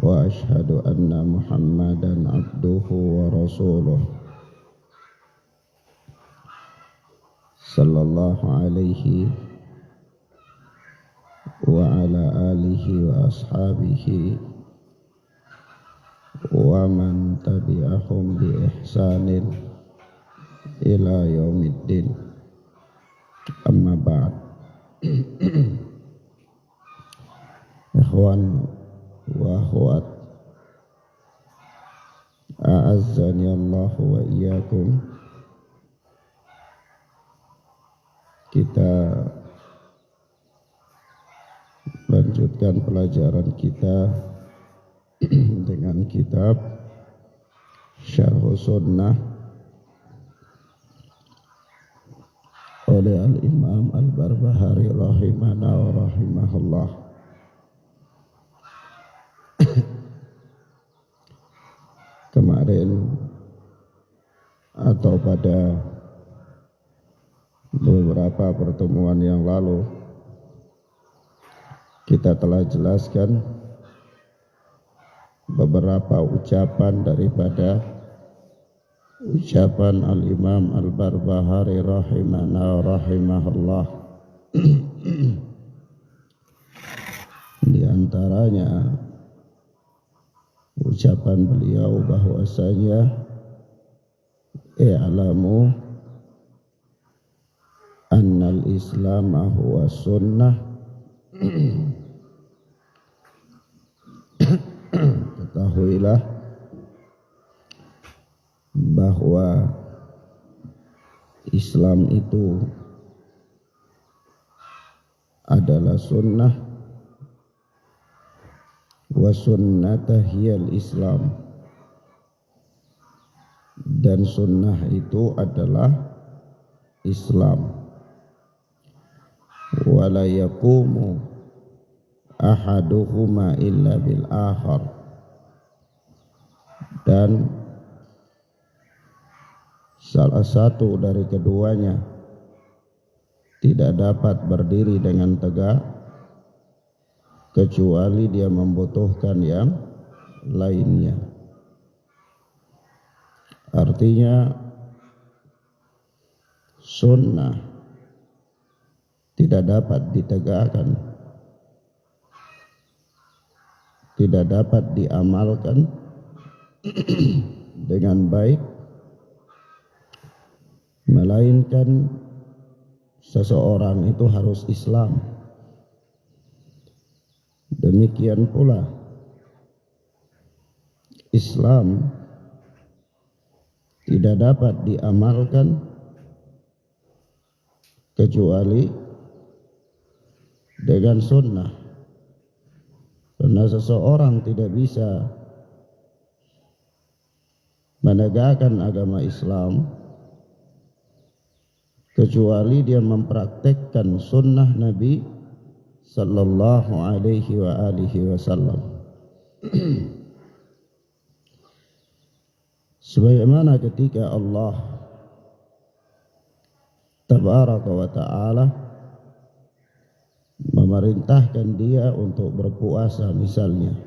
وأشهد أن محمدا عبده ورسوله صلى الله عليه وعلى آله وأصحابه ومن تبعهم بإحسان إلى يوم الدين. أما بعد. Ikhwan wa akhwat, a'azzani Allah wa iyyakum. Kita lanjutkan pelajaran kita dengan kitab Syarh Sunnah oleh Al-Imam Al-Barbahari rahimana wa rahimahullah. Kemarin atau pada beberapa pertemuan yang lalu kita telah jelaskan beberapa ucapan daripada ucapan Al-Imam Al-Barbahari rahimana wa rahimahullah. Di antaranya ucapan beliau bahwasanya i'lamu annal islam huwa sunnah. Ketahuilah bahwa Islam itu adalah sunnah, wa sunnata hiyal Islam, dan sunnah itu adalah Islam. Wa la yaqumu ahaduhuma illa bil akhar, dan salah satu dari keduanya tidak dapat berdiri dengan tegak kecuali dia membutuhkan yang lainnya. Artinya sunnah tidak dapat ditegakkan, tidak dapat diamalkan dengan baik melainkan seseorang itu harus Islam. Demikian pula Islam tidak dapat diamalkan kecuali dengan sunnah, karena seseorang tidak bisa menegakkan agama Islam kecuali dia mempraktekkan sunnah Nabi sallallahu alaihi wa alihi wasallam. Sebagaimana ketika Allah tabaraka wa ta'ala memerintahkan dia untuk berpuasa misalnya,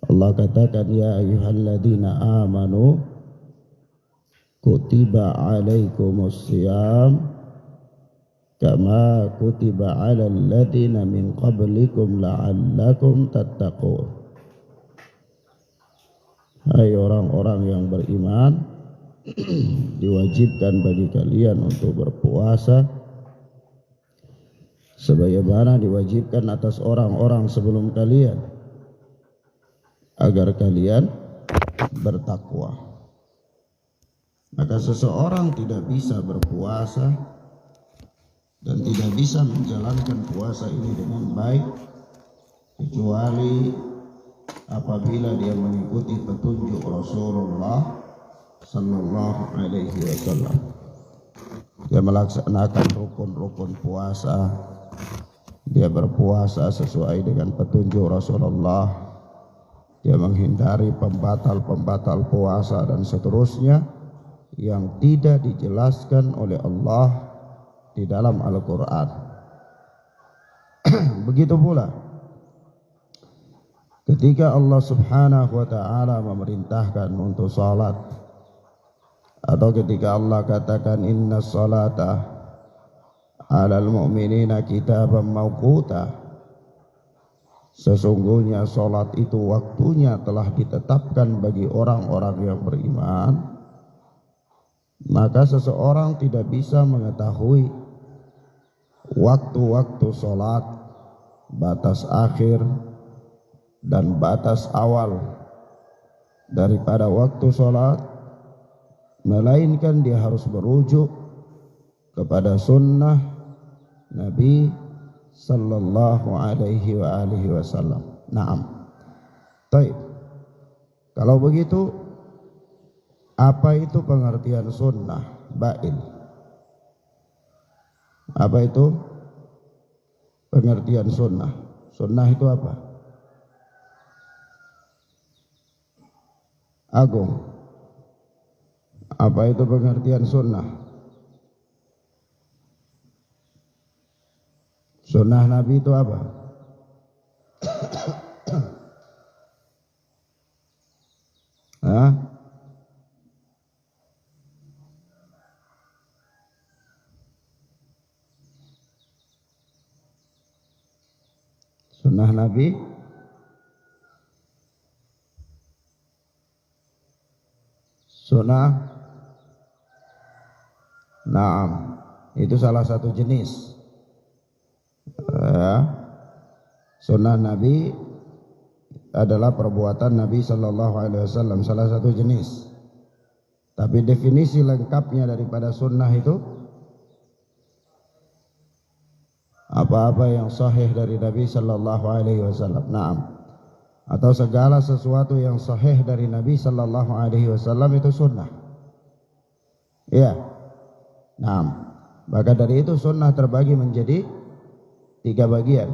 Allah katakan ya ayyuhalladzina amanu kutiba alaikumus syiyam kama kutiba alal ladzina min qablikum la'allakum tattaqun. Hai orang-orang yang beriman, diwajibkan bagi kalian untuk berpuasa sebagaimana diwajibkan atas orang-orang sebelum kalian, agar kalian bertakwa. Maka seseorang tidak bisa berpuasa dan tidak bisa menjalankan puasa ini dengan baik kecuali apabila dia mengikuti petunjuk Rasulullah sallallahu alaihi wasallam. Dia melaksanakan rukun-rukun puasa, dia berpuasa sesuai dengan petunjuk Rasulullah, dia menghindari pembatal-pembatal puasa dan seterusnya yang tidak dijelaskan oleh Allah di dalam Al-Quran. Begitu pula ketika Allah Subhanahu wa ta'ala memerintahkan untuk salat, atau ketika Allah katakan inna salata 'alal mu'minina kitaban mawquta, sesungguhnya salat itu waktunya telah ditetapkan bagi orang-orang yang beriman, maka seseorang tidak bisa mengetahui waktu-waktu salat, batas akhir dan batas awal daripada waktu salat, melainkan dia harus merujuk kepada sunnah Nabi sallallahu alaihi wa alihi wasallam. Naam. Baik. Kalau begitu, apa itu pengertian sunnah ba'il? Apa itu pengertian sunnah? Sunnah itu apa? Agung, apa itu pengertian sunnah? Sunnah Nabi itu apa? Hah? Sunnah Nabi sunnah, naam, itu salah satu jenis sunnah Nabi adalah perbuatan Nabi Sallallahu Alaihi Wasallam, salah satu jenis. Tapi definisi lengkapnya daripada sunnah itu apa-apa yang sahih dari Nabi Sallallahu Alaihi Wasallam. Naam. Atau segala sesuatu yang sahih dari Nabi Sallallahu Alaihi Wasallam itu sunnah. Iya. Naam. Maka dari itu sunnah terbagi menjadi 3 bagian.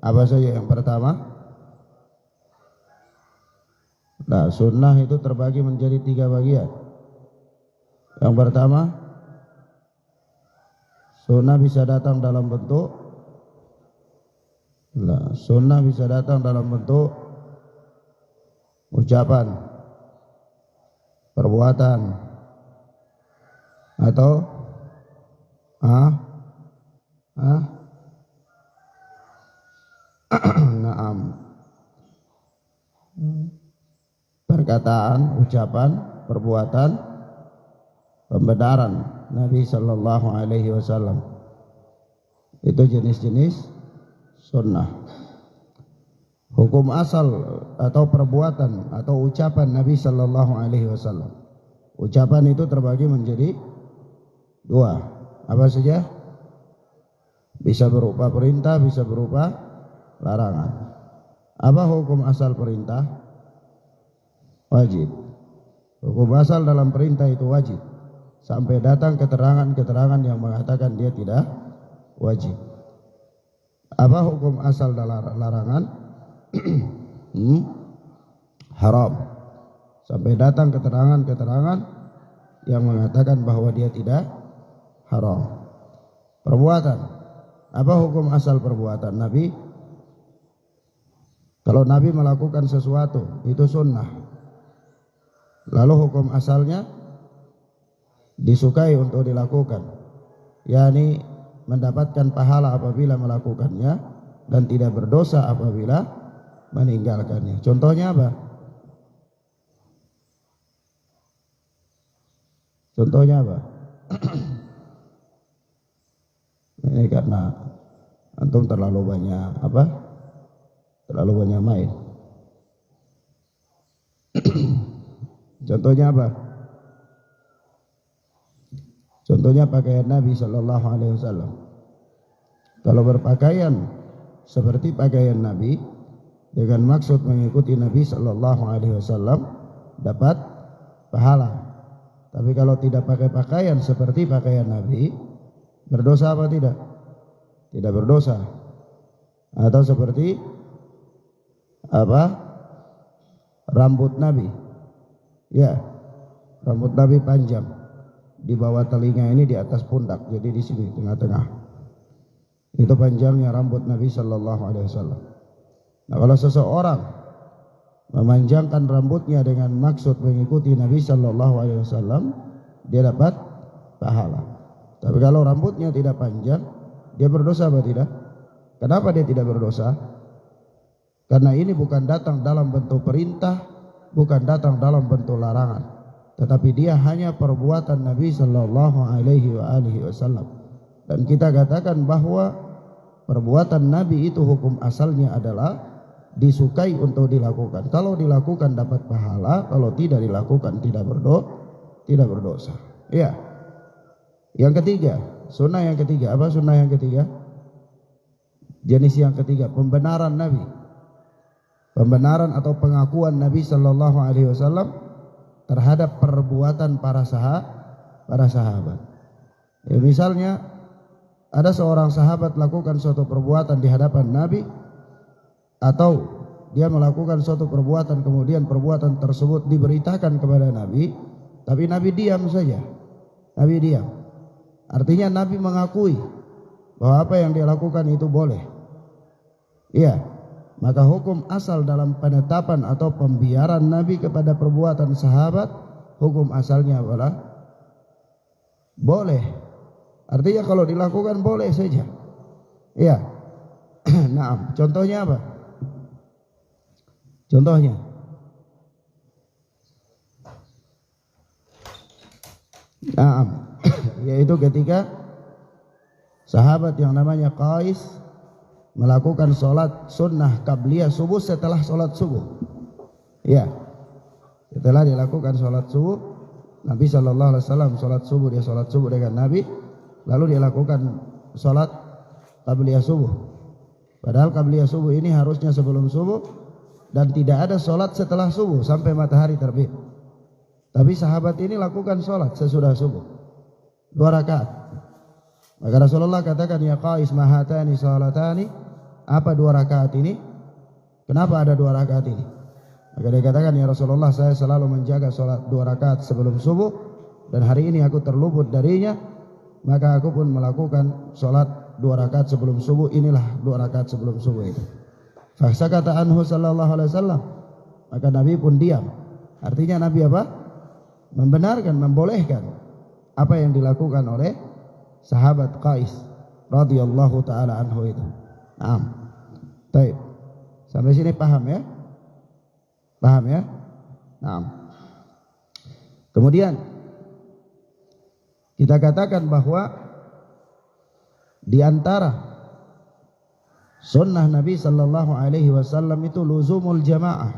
Apa saja yang pertama? Nah, sunnah itu terbagi menjadi 3 bagian. Yang pertama, sunnah bisa datang dalam bentuk, sunnah bisa datang dalam bentuk ucapan, perbuatan, atau naam, perkataan, ucapan, perbuatan, pembenaran Nabi Sallallahu Alaihi Wasallam. Itu jenis-jenis sunnah. Hukum asal atau perbuatan atau ucapan Nabi Sallallahu Alaihi Wasallam. Ucapan itu terbagi menjadi 2. Apa saja? Bisa berupa perintah, bisa berupa larangan. Apa hukum asal perintah? Wajib. Hukum asal dalam perintah itu wajib, sampai datang keterangan-keterangan yang mengatakan dia tidak wajib. Apa hukum asal dalam larangan? Haram, sampai datang keterangan-keterangan yang mengatakan bahwa dia tidak haram. Perbuatan, apa hukum asal perbuatan Nabi? Kalau Nabi melakukan sesuatu itu sunnah, lalu hukum asalnya disukai untuk dilakukan, yakni mendapatkan pahala apabila melakukannya dan tidak berdosa apabila meninggalkannya. Contohnya apa? Contohnya apa? Ini karena antum terlalu banyak apa? Terlalu banyak main. Contohnya apa? Contohnya pakaian Nabi Sallallahu Alaihi Wasallam. Kalau berpakaian seperti pakaian Nabi dengan maksud mengikuti Nabi Sallallahu Alaihi Wasallam dapat pahala. Tapi kalau tidak pakai pakaian seperti pakaian Nabi, berdosa apa tidak? Tidak berdosa. Atau seperti apa? Rambut Nabi. Ya, rambut Nabi panjang, di bawah telinga ini di atas pundak, jadi di sini tengah-tengah. Itu panjangnya rambut Nabi Sallallahu Alaihi Wasallam. Nah, kalau seseorang memanjangkan rambutnya dengan maksud mengikuti Nabi Shallallahu Alaihi Wasallam, dia dapat pahala. Tapi kalau rambutnya tidak panjang, dia berdosa atau tidak? Kenapa dia tidak berdosa? Karena ini bukan datang dalam bentuk perintah, bukan datang dalam bentuk larangan, tetapi dia hanya perbuatan Nabi Shallallahu Alaihi Wasallam. Dan kita katakan bahwa perbuatan Nabi itu hukum asalnya adalah disukai untuk dilakukan. Kalau dilakukan dapat pahala, kalau tidak dilakukan tidak berdosa. Ya. Yang ketiga, sunnah yang ketiga. Apa sunnah yang ketiga? Jenis yang ketiga, pembenaran Nabi. Pembenaran atau pengakuan Nabi Shallallahu Alaihi Wasallam terhadap perbuatan para sahabat. Ya, misalnya ada seorang sahabat lakukan suatu perbuatan di hadapan Nabi, atau dia melakukan suatu perbuatan kemudian perbuatan tersebut diberitakan kepada Nabi, tapi Nabi diam saja. Nabi diam. Artinya Nabi mengakui bahwa apa yang dia lakukan itu boleh. Iya, maka hukum asal dalam penetapan atau pembiaran Nabi kepada perbuatan sahabat, hukum asalnya adalah boleh. Artinya kalau dilakukan boleh saja. Iya. Nah, contohnya apa? Contohnya, yaitu ketika sahabat yang namanya Qais melakukan sholat sunnah qabliyah subuh setelah sholat subuh. Ya, setelah dilakukan sholat subuh, Nabi Shallallahu Alaihi Wasallam sholat subuh dengan Nabi, lalu dia lakukan sholat qabliyah subuh. Padahal qabliyah subuh ini harusnya sebelum subuh, dan tidak ada sholat setelah subuh sampai matahari terbit. Tapi sahabat ini lakukan sholat sesudah subuh 2 rakaat. Maka Rasulullah katakan, ya Qais, mahatani sholatani. Apa 2 rakaat ini? Kenapa ada 2 rakaat ini? Maka dia katakan, ya Rasulullah, saya selalu menjaga sholat 2 rakaat sebelum subuh, dan hari ini aku terluput darinya, maka aku pun melakukan sholat 2 rakaat sebelum subuh. Inilah 2 rakaat sebelum subuh itu. Fasakata anhu sallallahu alaihi wasallam, maka Nabi pun diam. Artinya Nabi apa? Membenarkan, membolehkan apa yang dilakukan oleh sahabat Qais radhiyallahu taala anhu itu. Naam. Baik. Sampai sini paham ya? Paham ya? Naam. Kemudian kita katakan bahwa di antara sunnah Nabi Sallallahu Alaihi Wasallam itu luzumul jamaah,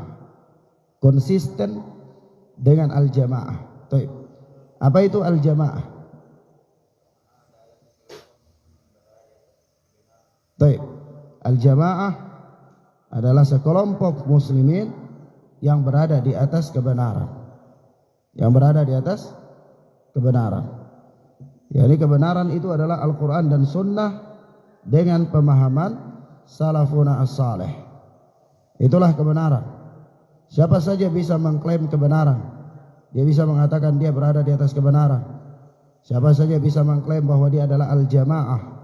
konsisten dengan al-jamaah. Apa itu al-jamaah? Al-jamaah adalah sekelompok muslimin yang berada di atas kebenaran. Yang berada di atas kebenaran. Yani kebenaran itu adalah Al-Quran dan Sunnah dengan pemahaman salafuna as-salih. Itulah kebenaran. Siapa saja bisa mengklaim kebenaran. Dia bisa mengatakan dia berada di atas kebenaran. Siapa saja bisa mengklaim bahwa dia adalah al-jamaah.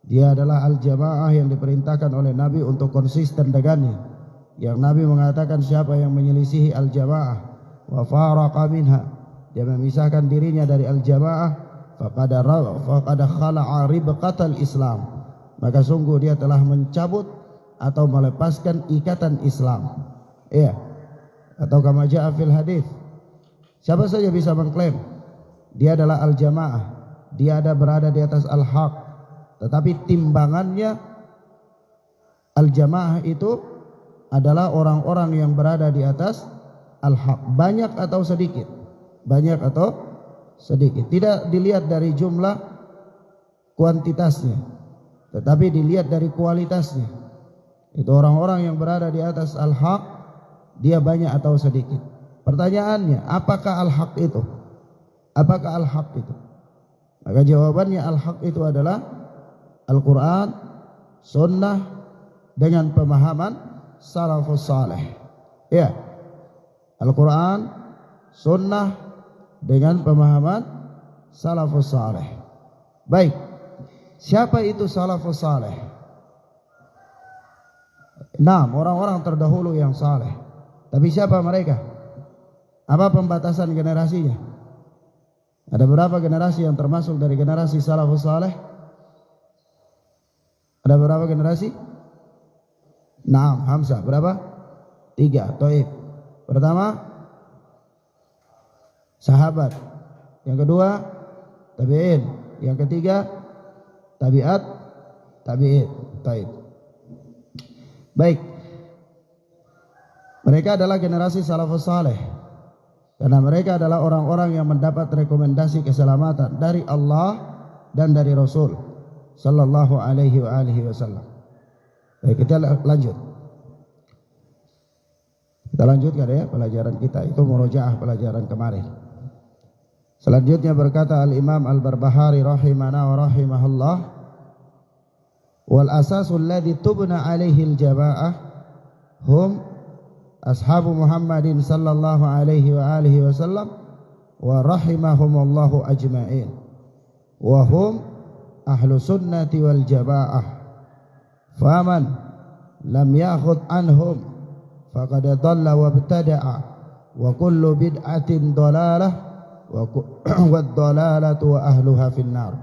Dia adalah al-jamaah yang diperintahkan oleh Nabi untuk konsisten dengannya. Yang Nabi mengatakan siapa yang menyelisihi al-jamaah wa faraqa minha, dia memisahkan dirinya dari al-jamaah, faqad khala'a ribqatal Islam, maka sungguh dia telah mencabut atau melepaskan ikatan Islam. Iya. Atau kama ja'a fil hadis, siapa saja bisa mengklaim dia adalah al-jamaah, dia ada berada di atas al-haq, tetapi timbangannya al-jamaah itu adalah orang-orang yang berada di atas al-haq, banyak atau sedikit, banyak atau sedikit. Tidak dilihat dari jumlah kuantitasnya, tetapi dilihat dari kualitasnya. Itu orang-orang yang berada di atas al-haq, dia banyak atau sedikit. Pertanyaannya, apakah al-haq itu? Apakah al-haq itu? Maka jawabannya al-haq itu adalah Al-Quran, Sunnah dengan pemahaman salafus saleh. Ya, Al-Quran, Sunnah dengan pemahaman salafus saleh. Baik, siapa itu salafus saleh? Nah, orang-orang terdahulu yang saleh. Tapi siapa mereka? Apa pembatasan generasinya? Ada berapa generasi yang termasuk dari generasi salafus saleh? Ada berapa generasi? Naam, Hamzah. Berapa? 3. Taib. Pertama, sahabat. Yang kedua, tabi'in. Yang ketiga, tabi'at, tabi'in. Taib. Baik. Mereka adalah generasi salafus saleh. Karena mereka adalah orang-orang yang mendapat rekomendasi keselamatan dari Allah dan dari Rasul sallallahu alaihi wasallam. Baik, kita lanjut. Kita lanjutkan ya pelajaran kita. Itu murojaah pelajaran kemarin. Selanjutnya berkata Al-Imam Al-Barbahari rahimana wa rahimahullah, wal asasul ladzi tubna alaihi al-jama'ah hum ashabu Muhammadin sallallahu alaihi wa alihi wasallam wa rahimahumullahu ajma'in wa hum ahlu sunnati wal jama'ah faman lam ya'khud anhum faqad dhalla wa ibtada'a wa kullu bid'atin dhalalah wa dhalalatu wa ahluha finnar.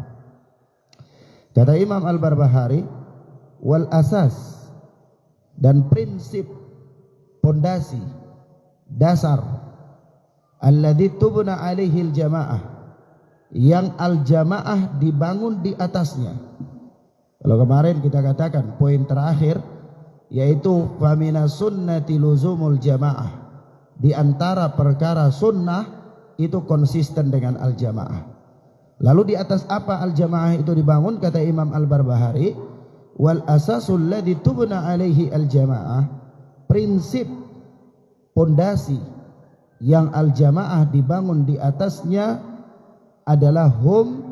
Kata Imam Al-Barbahari, wal asas dan prinsip pondasi dasar alladzi tubna alaihi al-jamaah, yang al-jamaah dibangun di atasnya. Kalau kemarin kita katakan poin terakhir yaitu famina sunnati luzumul jamaah, di antara perkara sunnah itu konsisten dengan al-jamaah. Lalu di atas apa al-jamaah itu dibangun? Kata Imam Al-Barbahari, wal asasul ladzi tubna alaihi al-jamaah, prinsip pondasi yang al-jamaah dibangun di atasnya adalah hum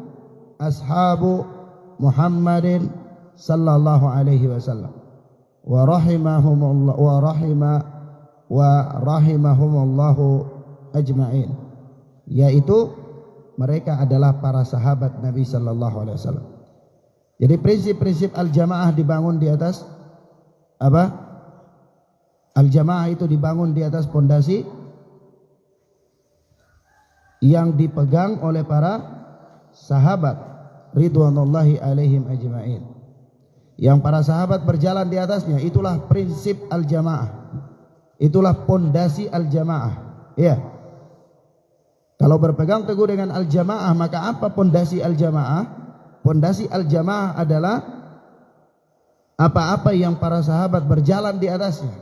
ashabu Muhammadin sallallahu alaihi wasallam wa rahimahumullah wa rahimahumullahu ajma'in, yaitu mereka adalah para sahabat Nabi sallallahu alaihi wasallam. Jadi prinsip-prinsip al-jamaah dibangun di atas apa? Al-jamaah itu dibangun di atas pondasi yang dipegang oleh para sahabat ridwanullahi alaihim ajma'in. Yang para sahabat berjalan di atasnya, itulah prinsip al-jamaah. Itulah pondasi al-jamaah. Ya. Kalau berpegang teguh dengan al-jamaah, maka apa pondasi al-jamaah? Pondasi al-jamaah adalah apa-apa yang para sahabat berjalan di atasnya.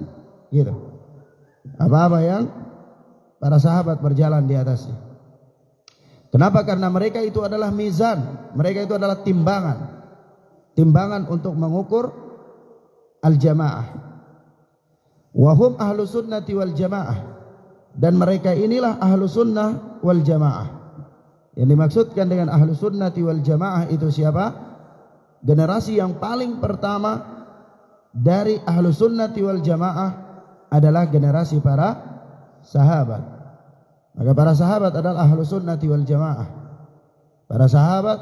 Gitu. Apa-apa yang para sahabat berjalan di atasnya. Kenapa? Karena mereka itu adalah mizan, mereka itu adalah timbangan. Timbangan untuk mengukur al-jamaah. Wa hum ahlu sunnati wal jamaah, dan mereka inilah ahlu sunnah wal jamaah. Yang dimaksudkan dengan ahlu sunnati wal jamaah itu siapa? Generasi yang paling pertama dari ahlu sunnati wal jamaah adalah generasi para sahabat. Maka para sahabat adalah ahlu sunnati wal jamaah. Para sahabat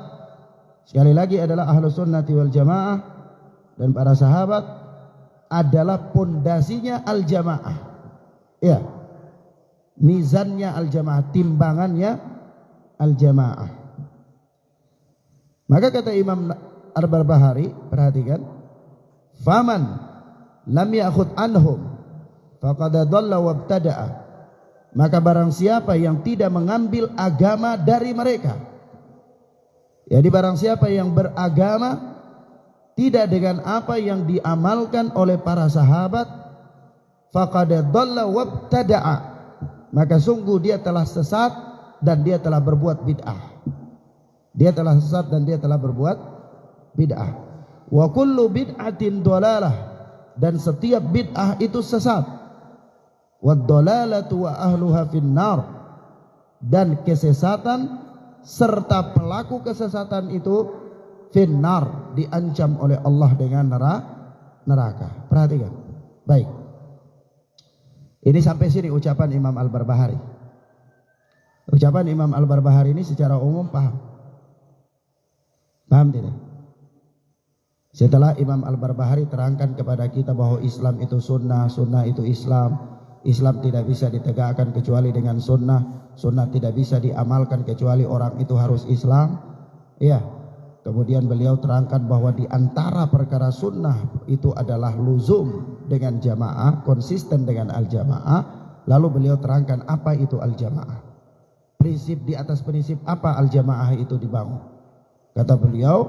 sekali lagi adalah ahlu sunnati wal jamaah, dan para sahabat adalah pondasinya al jamaah. Ya, mizannya al jamaah, timbangannya al jamaah. Maka kata Imam Al-Barbahari, perhatikan, faman lam ya'khud anhum faqad dhalla wa ibtada'a, maka barang siapa yang tidak mengambil agama dari mereka, jadi barang siapa yang beragama tidak dengan apa yang diamalkan oleh para sahabat, faqad dhalla wa ibtada'a, maka sungguh dia telah sesat dan dia telah berbuat bid'ah. Dia telah sesat dan dia telah berbuat bid'ah. Wa kullu bid'atin dhalalah, dan setiap bid'ah itu sesat. Wad-dhalalatu wa ahluha finnar, dan kesesatan serta pelaku kesesatan itu finnar, diancam oleh Allah dengan neraka. Perhatikan. Baik. Ini sampai sini ucapan Imam Al-Barbahari. Ucapan Imam Al-Barbahari ini secara umum paham? Paham tidak? Setelah Imam Al-Barbahari terangkan kepada kita bahwa Islam itu sunnah, sunnah itu Islam, Islam tidak bisa ditegakkan kecuali dengan sunnah, sunnah tidak bisa diamalkan kecuali orang itu harus Islam. Ya, kemudian beliau terangkan bahwa di antara perkara sunnah itu adalah luzum dengan jamaah, konsisten dengan al-jamaah. Lalu beliau terangkan apa itu al-jamaah. Prinsip di atas prinsip apa al-jamaah itu dibangun. Kata beliau,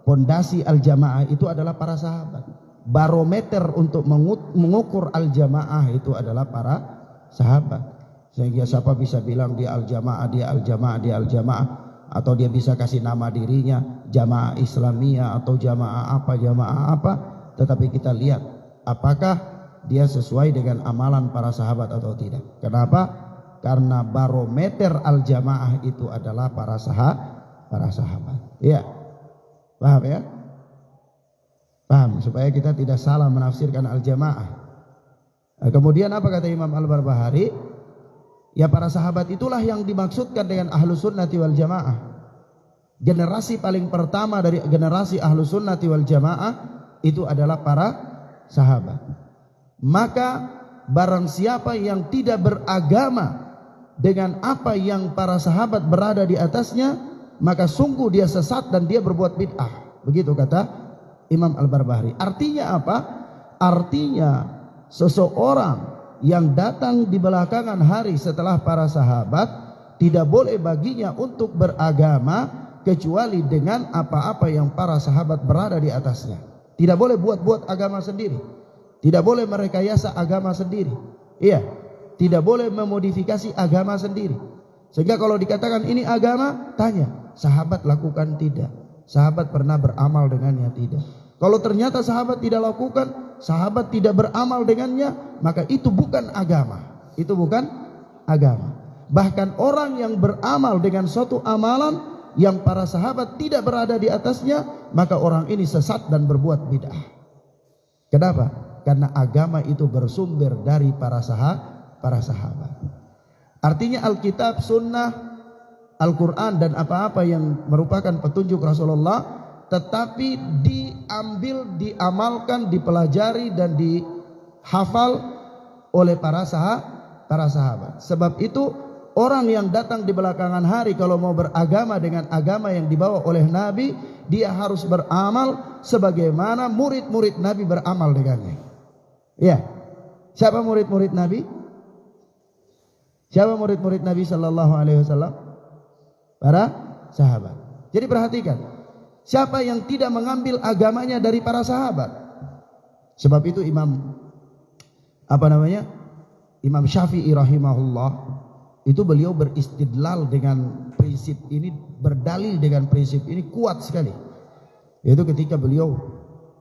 pondasi al-jamaah itu adalah para sahabat. Barometer untuk mengukur al-jamaah itu adalah para sahabat. Sehingga siapa bisa bilang dia al-jamaah, dia al-jamaah, dia al-jamaah, atau dia bisa kasih nama dirinya jamaah Islamiyah atau jamaah apa, tetapi kita lihat apakah dia sesuai dengan amalan para sahabat atau tidak. Kenapa? Karena barometer al-jamaah itu adalah para sahabat. Iya. Paham ya? Paham, supaya kita tidak salah menafsirkan al-jamaah. Kemudian apa kata Imam Al-Barbahari? Ya, para sahabat itulah yang dimaksudkan dengan ahlus sunnati wal jamaah. Generasi paling pertama dari generasi ahlus sunnati wal jamaah itu adalah para sahabat. Maka barang siapa yang tidak beragama dengan apa yang para sahabat berada di atasnya, maka sungguh dia sesat dan dia berbuat bid'ah. Begitu kata Imam Al-Barbahari. Artinya apa? Artinya seseorang yang datang di belakangan hari setelah para sahabat tidak boleh baginya untuk beragama kecuali dengan apa-apa yang para sahabat berada di atasnya. Tidak boleh buat-buat agama sendiri. Tidak boleh merekayasa agama sendiri. Iya, tidak boleh memodifikasi agama sendiri. Sehingga kalau dikatakan ini agama, tanya, sahabat lakukan tidak? Sahabat pernah beramal dengannya tidak? Kalau ternyata sahabat tidak lakukan, sahabat tidak beramal dengannya, maka itu bukan agama. Itu bukan agama. Bahkan orang yang beramal dengan suatu amalan yang para sahabat tidak berada di atasnya, maka orang ini sesat dan berbuat bid'ah. Kenapa? Karena agama itu bersumber dari para sahabat. Artinya Alkitab, Sunnah, Al-Quran dan apa-apa yang merupakan petunjuk Rasulullah, tetapi diambil, diamalkan, dipelajari dan dihafal oleh para sahabat. Sebab itu orang yang datang di belakangan hari kalau mau beragama dengan agama yang dibawa oleh Nabi, dia harus beramal sebagaimana murid-murid Nabi beramal dengannya. Ya, siapa murid-murid Nabi? Siapa murid-murid Nabi Sallallahu Alaihi Wasallam? Para sahabat. Jadi perhatikan, siapa yang tidak mengambil agamanya dari para sahabat? Sebab itu Imam Imam Syafi'i rahimahullah, itu beliau beristidlal dengan prinsip ini, berdalil dengan prinsip ini kuat sekali. Yaitu ketika beliau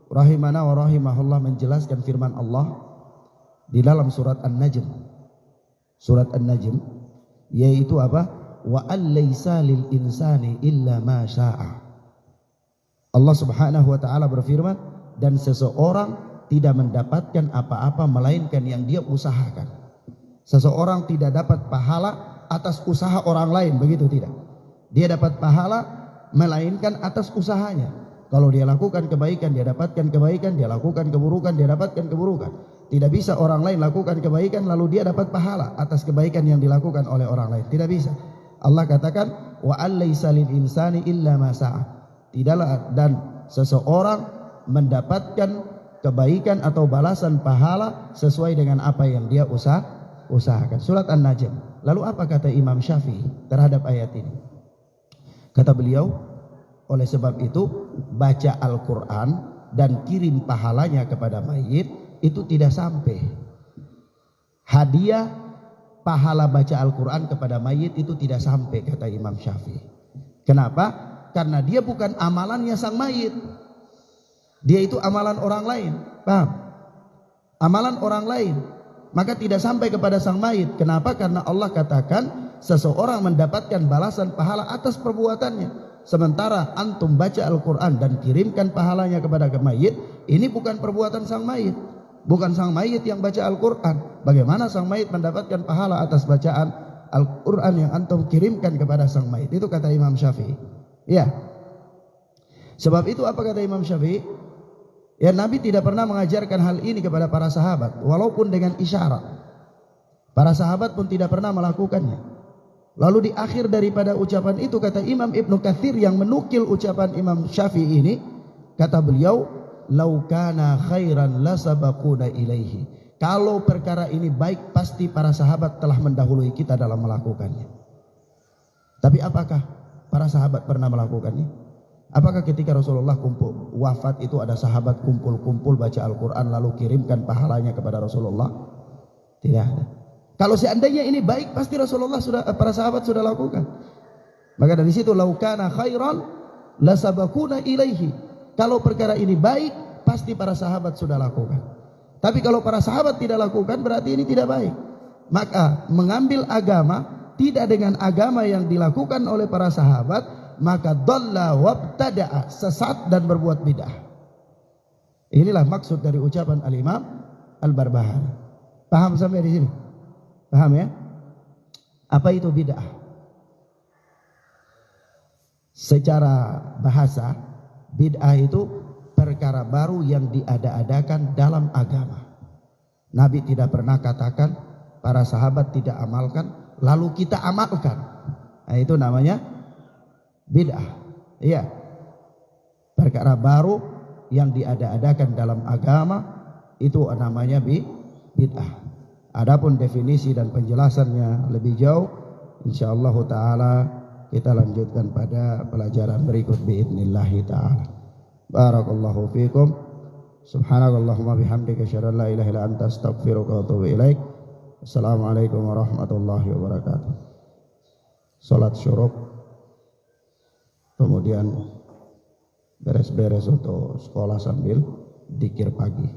rahimana wa rahimahullah menjelaskan firman Allah di dalam surat An-Najm. Surat An-Najm yaitu apa? Wa allaysa lil insani illa ma syaa. Allah Subhanahu wa taala berfirman, dan seseorang tidak mendapatkan apa-apa melainkan yang dia usahakan. Seseorang tidak dapat pahala atas usaha orang lain, begitu tidak? Dia dapat pahala melainkan atas usahanya. Kalau dia lakukan kebaikan, dia dapatkan kebaikan. Dia lakukan keburukan, dia dapatkan keburukan. Tidak bisa orang lain lakukan kebaikan lalu dia dapat pahala atas kebaikan yang dilakukan oleh orang lain. Tidak bisa. Allah katakan, wa allaysa lil insani illa ma sa'a. Tidaklah dan seseorang mendapatkan kebaikan atau balasan pahala sesuai dengan apa yang dia usahakan. Surat An-Najm. Lalu apa kata Imam Syafi'i terhadap ayat ini? Kata beliau, oleh sebab itu baca Al-Quran dan kirim pahalanya kepada mayit itu tidak sampai. Hadiah pahala baca Al-Quran kepada mayit itu tidak sampai, kata Imam Syafi'i. Kenapa? Karena dia bukan amalannya sang mayit. Dia itu amalan orang lain. Paham? Amalan orang lain. Maka tidak sampai kepada sang mayit. Kenapa? Karena Allah katakan seseorang mendapatkan balasan pahala atas perbuatannya. Sementara antum baca Al-Quran dan kirimkan pahalanya kepada mayit, ini bukan perbuatan sang mayit. Bukan sang mayit yang baca Al-Quran. Bagaimana sang mayit mendapatkan pahala atas bacaan Al-Quran yang antum kirimkan kepada sang mayit? Itu kata Imam Syafi'i. Ya. Sebab itu apa kata Imam Syafi'i? Ya, Nabi tidak pernah mengajarkan hal ini kepada para sahabat, walaupun dengan isyarat. Para sahabat pun tidak pernah melakukannya. Lalu di akhir daripada ucapan itu, kata Imam Ibnu Katsir yang menukil ucapan Imam Syafi'i ini, kata beliau, "Lau kana khairan lasabaquna ilaihi." Kalau perkara ini baik, pasti para sahabat telah mendahului kita dalam melakukannya. Tapi apakah para sahabat pernah melakukannya? Apakah ketika Rasulullah kumpul wafat itu ada sahabat kumpul-kumpul baca Al-Quran lalu kirimkan pahalanya kepada Rasulullah? Tidak ada. Kalau seandainya ini baik, pasti para sahabat sudah lakukan. Maka dari situ, laukana khairan lasabakuna ilaihi. Kalau perkara ini baik, pasti para sahabat sudah lakukan. Tapi kalau para sahabat tidak lakukan, berarti ini tidak baik. Maka mengambil agama tidak dengan agama yang dilakukan oleh para sahabat, maka dhalla wabtada'a, sesat dan berbuat bid'ah. Inilah maksud dari ucapan Al-Imam Al-Barbahari. Paham sampai di sini? Paham ya? Apa itu bid'ah? Secara bahasa, bid'ah itu perkara baru yang diada-adakan dalam agama. Nabi tidak pernah katakan, para sahabat tidak amalkan, lalu kita amalkan. Nah, itu namanya bid'ah. Iya. Perkara baru yang diada-adakan dalam agama, itu namanya bid'ah. Adapun definisi dan penjelasannya lebih jauh, insyaallah taala kita lanjutkan pada pelajaran berikut biidznillah taala. Barakallahu fikum. Subhanakallahumma bihamdika asyhadu an la ilaha illa anta astaghfiruka wa atubu ilaik. Assalamualaikum warahmatullahi wabarakatuh. Salat syuruk, kemudian beres-beres untuk sekolah sambil dzikir pagi.